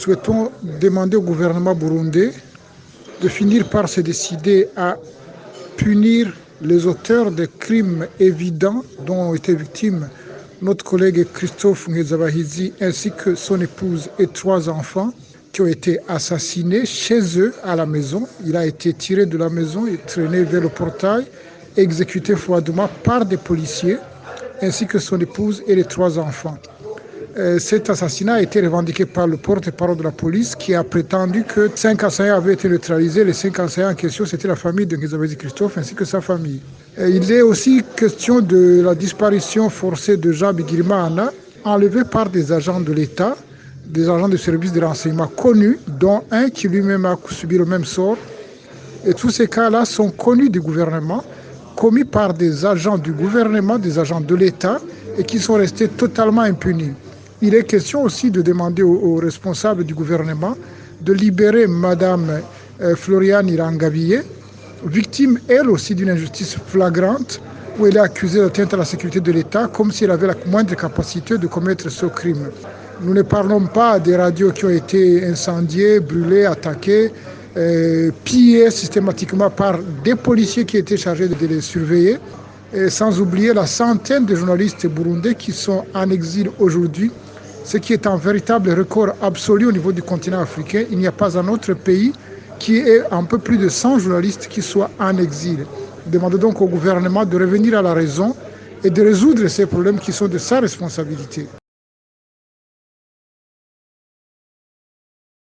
souhaitons demander au gouvernement burundais de finir par se décider à punir les auteurs des crimes évidents dont ont été victimes notre collègue Christophe Ngezabahizi ainsi que son épouse et 3 enfants qui ont été assassinés chez eux à la maison. Il a été tiré de la maison et traîné vers le portail, exécuté froidement par des policiers ainsi que son épouse et les 3 enfants. Cet assassinat a été revendiqué par le porte-parole de la police qui a prétendu que 5 assaillants avaient été neutralisés. Les 5 assaillants en question, c'était la famille de Ngezabahizi Christophe ainsi que sa famille. Il est aussi question de la disparition forcée de Jean Bigirimana, enlevé par des agents de l'État, des agents de service de renseignement connus, dont un qui lui-même a subi le même sort. Et tous ces cas-là sont connus du gouvernement, commis par des agents du gouvernement, des agents de l'État, et qui sont restés totalement impunis. Il est question aussi de demander aux responsables du gouvernement de libérer Mme Floriane Irangavie, victime elle aussi d'une injustice flagrante, où elle est accusée d'atteinte à la sécurité de l'État, comme si elle avait la moindre capacité de commettre ce crime. Nous ne parlons pas des radios qui ont été incendiées, brûlées, attaquées, pillées systématiquement par des policiers qui étaient chargés de les surveiller, et sans oublier la centaine de journalistes burundais qui sont en exil aujourd'hui, ce qui est un véritable record absolu au niveau du continent africain. Il n'y a pas un autre pays qui ait un peu plus de 100 journalistes qui soient en exil. Nous demandons donc au gouvernement de revenir à la raison et de résoudre ces problèmes qui sont de sa responsabilité.